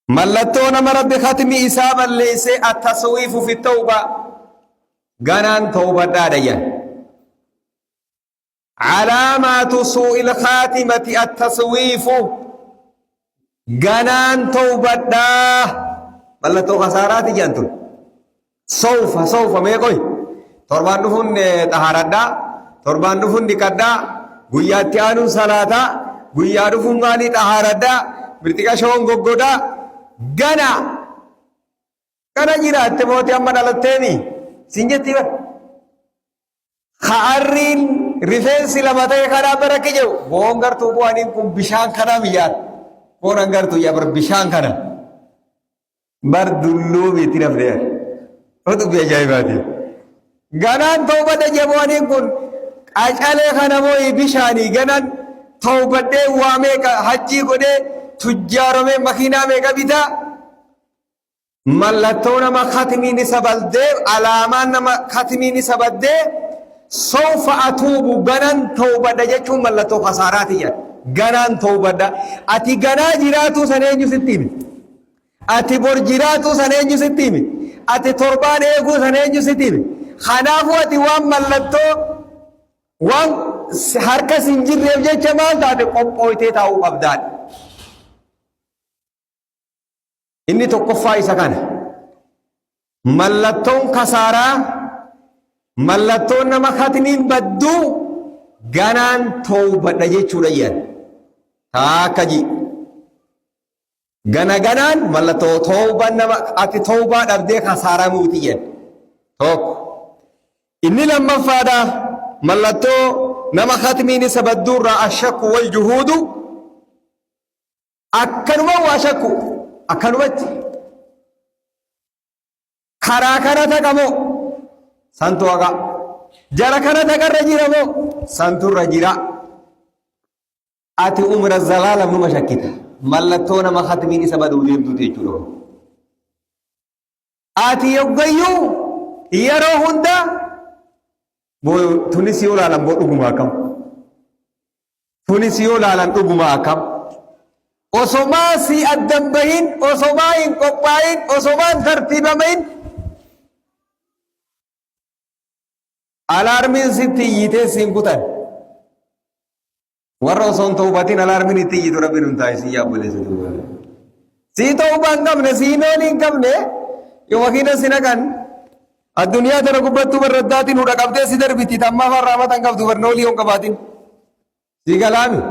ملتون مرد ختم إسابا ليس التصويف في التوبة غنان توبة داريا علامات سوء الخاتمة التصويف غنان توبة دا ملتو خسارات جانتون سوف ما يقول تربان دفن طهارة دا تربان دفن دكدا غياتي آنو صلاة غيا دفن غاني طهارة دا برتكا شون غوغودا غنا جيرات موتي أمان على سنجتي با خارين رفنس لمتى خرا بركيجو بونغر تو بوانين كم بشان خرا ميار بونغر تو يا بر بشان خرا بر دلو بيتنا فريار هذا بيجاي بادي غنان توبة جبوانين كن أجعل خنا موي بشاني غنان توبة وامي حجي كده تجارو में मखीना में कविता मल्लतों नमा ख़त्मी निसबल दे अलामान नमा ख़त्मी निसबल दे सौफ अतूबु गनन तौबा दजचु मल्लतों खसाराती है गनन तौबा दा अति गना जिरातु सनेजु सित्तीमी अति बोर जिरातु सनेजु सित्तीमी अति तोरबान एगु सनेजु सित्तीमी खानाफु अति वाम मल्लतों वाम हर का सिंजिर रेवजे चमाल दादे कोपोइते ताऊ Abdal inni tokkoffaa isa kana mallattoon kasaaraa mallattoon nama khatmiin badduu ganaan tawbadha jechuudha yan taakaji ganaan mallattoo tawban nama ati tawbaa dhabdee kasaaraa muuti yan tokko inni lammaffaadha mallattoo nama khatmiin isa badduurraa ashakku wal juhuudu akkanuma waa shakku akkanumatti karaa kana taqamoo santu haqa jara kana taqarra jiramoo santurra jira ati umra zalaalam numa shakkita mallattoo nama khatmiin isa baduu deemtuuti jechuudha ati yoggayyuu yeroo hunda tunis yoo laalan boo dhuguma akkam tunis yoo laalan dhuguma akkam osomaa si addan bahin osomaa hin qophaayin osomaan tartiibamayin alaarmiin sitti iyyitee siin kutan warra osoon tawbatin alaarmiin itti iyyitu rabbiin hin taa'e si yaabboleessa duuba sii tawbaa hin qabne sii noon hin qabne yoo wakiina si naqan addunyaa tana gubbattuu barraddaatiin hudha qabdee si darbiti tammaa farraa matan qabdu barnoolii hin qabaatin si galaami